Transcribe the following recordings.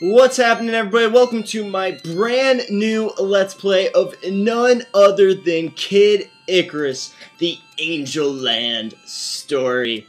What's happening, everybody? Welcome to my brand new Let's Play of none other than Kid Icarus, the Angel Land story.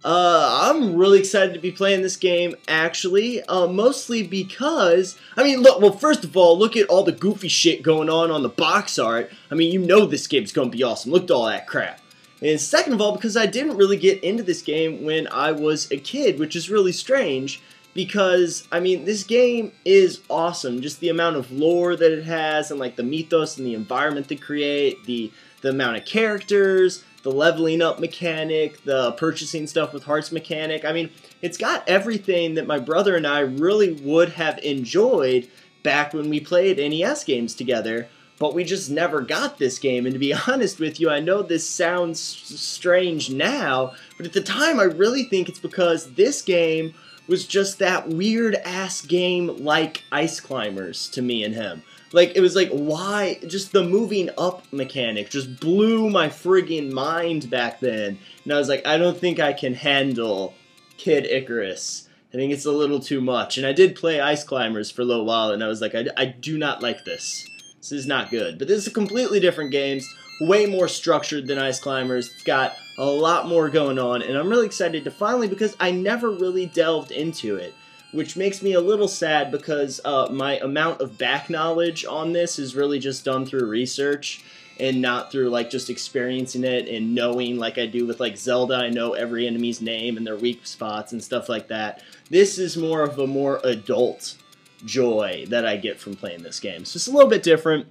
I'm really excited to be playing this game, actually, mostly because, well, first of all, look at all the goofy shit going on the box art. I mean, you know this game's gonna be awesome. Look at all that crap. And second of all, because I didn't really get into this game when I was a kid, which is really strange. Because, I mean, this game is awesome. Just the amount of lore that it has, and like the mythos and the environment they create, the amount of characters, the leveling up mechanic, the purchasing stuff with hearts mechanic. I mean, it's got everything that my brother and I really would have enjoyed back when we played NES games together, but we just never got this game. And to be honest with you, I know this sounds strange now, but at the time I really think it's because this game was just that weird-ass game like Ice Climbers to me and him. Like, it was like, why? Just the moving up mechanic just blew my friggin' mind back then. And I was like, I don't think I can handle Kid Icarus. I think it's a little too much. And I did play Ice Climbers for a little while, and I was like, I do not like this. This is not good. But this is a completely different game. Way more structured than Ice Climbers. It's got a lot more going on, and I'm really excited to finally, because I never really delved into it, which makes me a little sad because my amount of back knowledge on this is really just done through research and not through like just experiencing it and knowing like I do with like Zelda. I know every enemy's name and their weak spots and stuff like that. This is more of a more adult joy that I get from playing this game. So it's a little bit different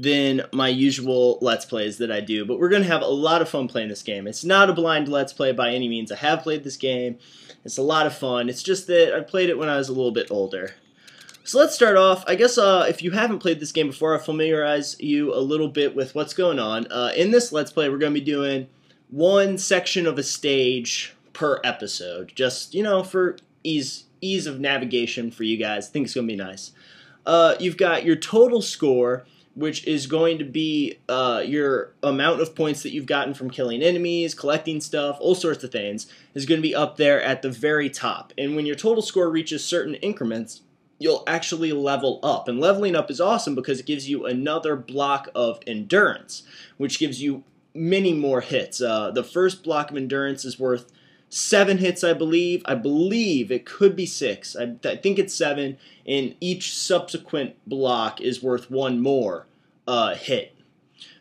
than my usual Let's Plays that I do, but we're going to have a lot of fun playing this game. It's not a blind Let's Play by any means. I have played this game. It's a lot of fun. It's just that I played it when I was a little bit older. So let's start off. I guess if you haven't played this game before, I'll familiarize you a little bit with what's going on. In this Let's Play, we're going to be doing one section of a stage per episode, just, you know, for ease of navigation for you guys. I think it's going to be nice. You've got your total score, which is going to be your amount of points that you've gotten from killing enemies, collecting stuff, all sorts of things, is going to be up there at the very top. And when your total score reaches certain increments, you'll actually level up. And leveling up is awesome because it gives you another block of endurance, which gives you many more hits. The first block of endurance is worth 7 hits, I believe. I believe it could be 6. I think it's 7, and each subsequent block is worth 1 more hit.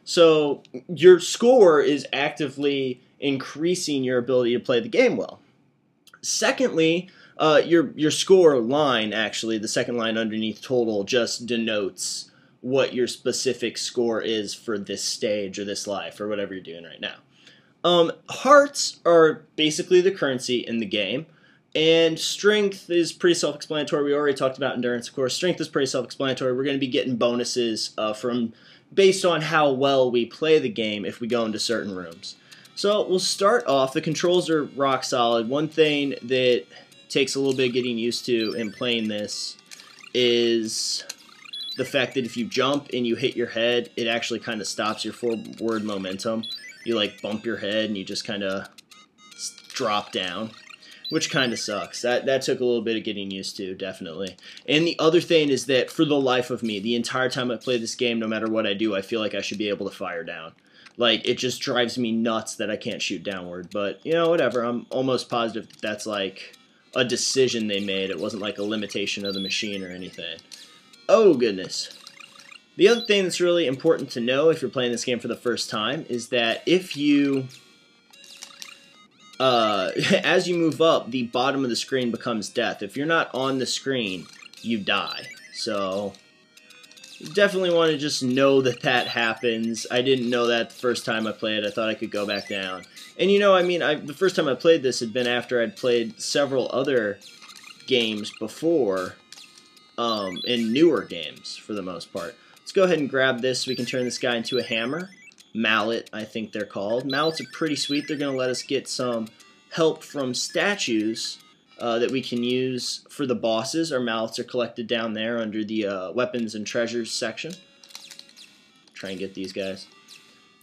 So your score is actively increasing your ability to play the game well. Secondly, your score line, actually, the second line underneath total, just denotes what your specific score is for this stage or this life or whatever you're doing right now. Hearts are basically the currency in the game, and strength is pretty self-explanatory. We already talked about endurance, of course. Strength is pretty self-explanatory. We're going to be getting bonuses based on how well we play the game if we go into certain rooms. So we'll start off. The controls are rock solid. One thing that takes a little bit of getting used to in playing this is the fact that if you jump and you hit your head, it actually kind of stops your forward momentum. You like bump your head and you just kind of drop down, which kind of sucks. That took a little bit of getting used to, definitely. And the other thing is that for the life of me, the entire time I play this game, no matter what I do, I feel like I should be able to fire down. Like, it just drives me nuts that I can't shoot downward. But, you know, whatever. I'm almost positive that that's like a decision they made. It wasn't like a limitation of the machine or anything. Oh, goodness. The other thing that's really important to know if you're playing this game for the first time is that if you, as you move up, the bottom of the screen becomes death. If you're not on the screen, you die. So, you definitely want to just know that that happens. I didn't know that the first time I played. I thought I could go back down. And you know, I mean, the first time I played this had been after I'd played several other games before, and newer games for the most part. Let's go ahead and grab this so we can turn this guy into a hammer. Mallet, I think they're called. Mallets are pretty sweet. They're going to let us get some help from statues that we can use for the bosses. Our mallets are collected down there under the weapons and treasures section. Try and get these guys.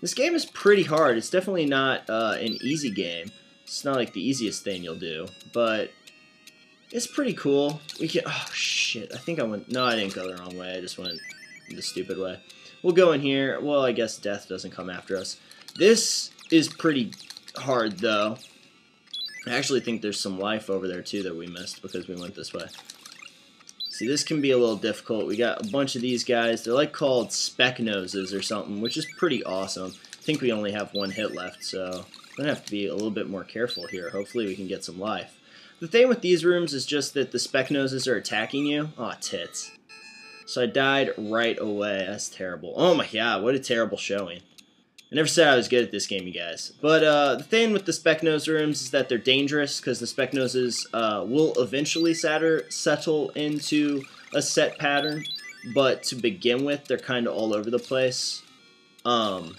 This game is pretty hard. It's definitely not an easy game. It's not like the easiest thing you'll do, but It's pretty cool. We can. Oh shit! I think I went. No, I didn't go the wrong way. I just went the stupid way. We'll go in here. Well, I guess death doesn't come after us. This is pretty hard though. I actually think there's some life over there too that we missed because we went this way. See, this can be a little difficult. We got a bunch of these guys. They're like called speck noses or something, which is pretty awesome. I think we only have one hit left, so we're going to have to be a little bit more careful here. Hopefully we can get some life. The thing with these rooms is just that the speck noses are attacking you. Aw, tits. So I died right away. That's terrible. Oh my god, what a terrible showing. I never said I was good at this game, you guys. But the thing with the speck nose rooms is that they're dangerous because the speck noses will eventually settle into a set pattern. But to begin with, they're kind of all over the place. So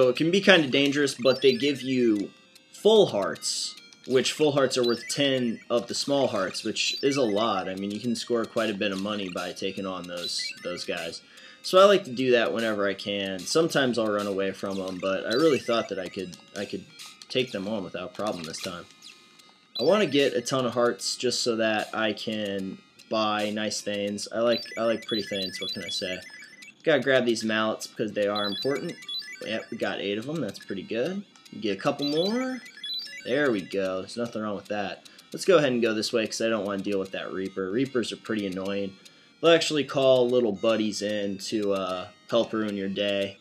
it can be kind of dangerous, but they give you full hearts, which full hearts are worth 10 of the small hearts, which is a lot. I mean, you can score quite a bit of money by taking on those guys. So I like to do that whenever I can. Sometimes I'll run away from them, but I really thought that I could take them on without problem this time. I want to get a ton of hearts just so that I can buy nice things. I like pretty things. What can I say? Gotta grab these mallets because they are important. Yep, we got 8 of them. That's pretty good. Get a couple more. There we go. There's nothing wrong with that. Let's go ahead and go this way because I don't want to deal with that Reaper. Reapers are pretty annoying. They'll actually call little buddies in to help ruin your day.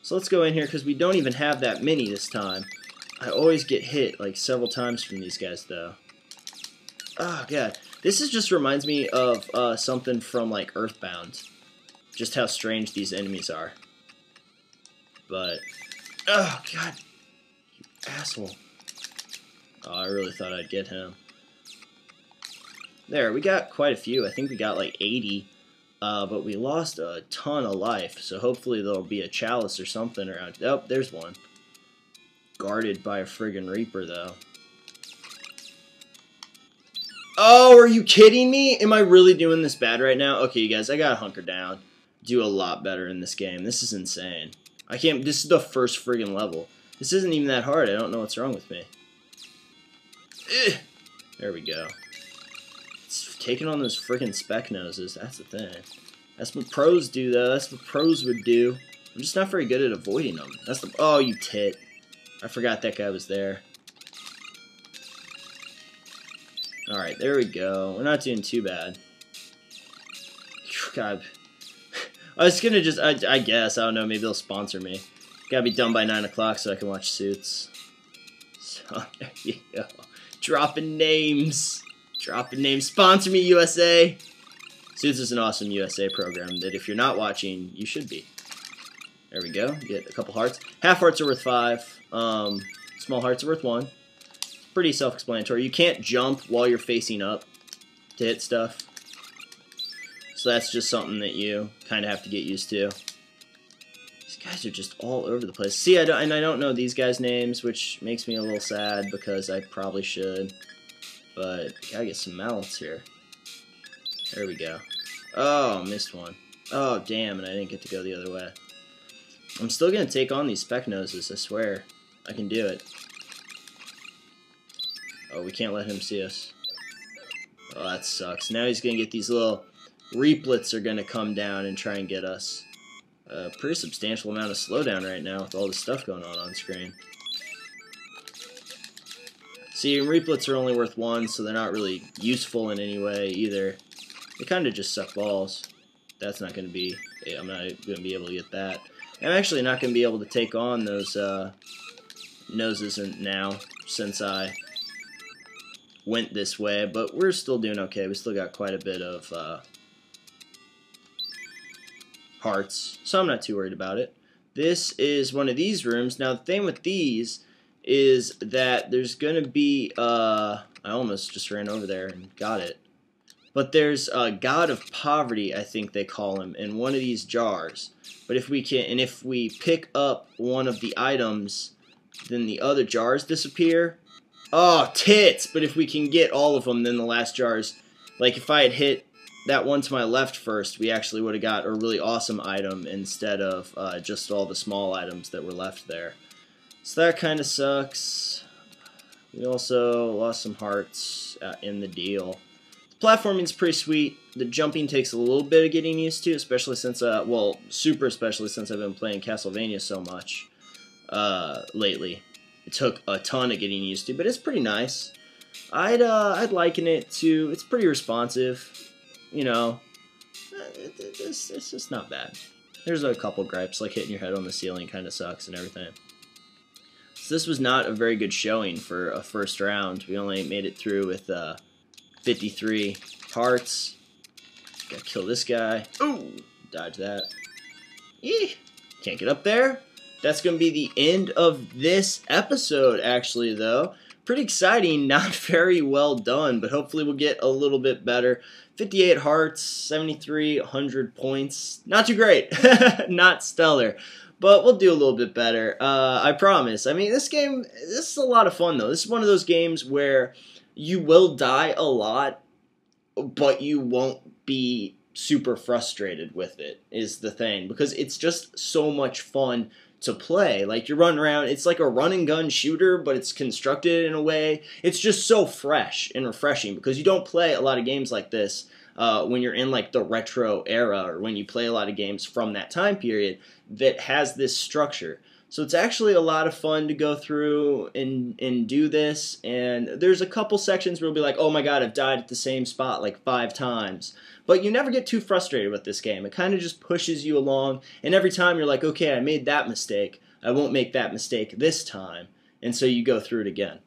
So let's go in here because we don't even have that many this time. I always get hit like several times from these guys though. Oh god. This just reminds me of something from like Earthbound. Just how strange these enemies are. But, oh god. You asshole. Oh, I really thought I'd get him. There, we got quite a few. I think we got like 80, but we lost a ton of life, so hopefully there'll be a chalice or something around. Oh, there's one. Guarded by a friggin' Reaper, though. Oh, are you kidding me? Am I really doing this bad right now? Okay, you guys, I gotta hunker down. Do a lot better in this game. This is insane. I can't. This is the first friggin' level. This isn't even that hard. I don't know what's wrong with me. Ugh. There we go. Taking on those freaking speck noses, that's the thing. That's what pros do, though. That's what pros would do. I'm just not very good at avoiding them. That's the. Oh, you tit. I forgot that guy was there. Alright, there we go. We're not doing too bad. God. I was gonna just. I guess. I don't know. Maybe they'll sponsor me. Gotta be done by 9 o'clock so I can watch Suits. So, there you go. Dropping names. Dropping names. Sponsor me, USA. Suits is an awesome USA program that if you're not watching, you should be. There we go. Get a couple hearts. Half hearts are worth 5. Small hearts are worth 1. Pretty self-explanatory. You can't jump while you're facing up to hit stuff. So that's just something that you kind of have to get used to. These guys are just all over the place. See, I don't know these guys' names, which makes me a little sad because I probably should. But, gotta get some mallets here. There we go. Oh, missed one. Oh, damn, and I didn't get to go the other way. I'm still gonna take on these speck noses, I swear. I can do it. Oh, we can't let him see us. Oh, that sucks. Now he's gonna get these little reaplets are gonna come down and try and get us. A pretty substantial amount of slowdown right now with all this stuff going on screen. See, reaplets are only worth 1, so they're not really useful in any way either. They kind of just suck balls. That's not going to be... I'm not going to be able to get that. I'm actually not going to be able to take on those noses now, since I went this way, but we're still doing okay. We still got quite a bit of hearts, so I'm not too worried about it. This is one of these rooms. Now, the thing with these is that there's going to be, I almost just ran over there and got it. But there's a God of Poverty, I think they call him, in one of these jars. But if we can, and if we pick up one of the items, then the other jars disappear. Oh, tits! But if we can get all of them, then the last jars, like if I had hit that one to my left first, we actually would have got a really awesome item instead of just all the small items that were left there. So that kind of sucks. We also lost some hearts in the deal. The platforming's pretty sweet. The jumping takes a little bit of getting used to, especially since, well, super especially since I've been playing Castlevania so much lately. It took a ton of getting used to, but it's pretty nice. I'd liken it to, it's pretty responsive, you know. It's just not bad. There's a couple gripes, like hitting your head on the ceiling kind of sucks and everything. So this was not a very good showing for a first round. We only made it through with 53 hearts. Gotta kill this guy. Ooh, dodge that. Eeh, can't get up there. That's gonna be the end of this episode, actually, though. Pretty exciting, not very well done, but hopefully we'll get a little bit better. 58 hearts, 7,300 points. Not too great. Not stellar. But we'll do a little bit better. I promise. I mean, this is a lot of fun, though. This is one of those games where you will die a lot, but you won't be super frustrated with it, is the thing. Because it's just so much fun to play. Like, you're running around, it's like a run and gun shooter, but it's constructed in a way. It's just so fresh and refreshing, because you don't play a lot of games like this when you're in like the retro era, or when you play a lot of games from that time period that has this structure. So it's actually a lot of fun to go through and do this, and there's a couple sections where you'll be like, oh my god, I've died at the same spot like 5 times. But you never get too frustrated with this game. It kind of just pushes you along, and every time you're like, okay, I made that mistake. I won't make that mistake this time. And so you go through it again.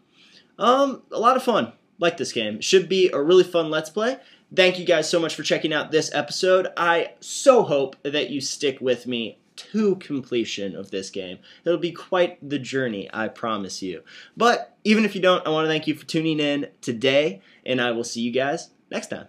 A lot of fun. Like this game. Should be a really fun Let's Play. Thank you guys so much for checking out this episode. I so hope that you stick with me to completion of this game. It'll be quite the journey, I promise you. But even if you don't, I want to thank you for tuning in today, and I will see you guys next time.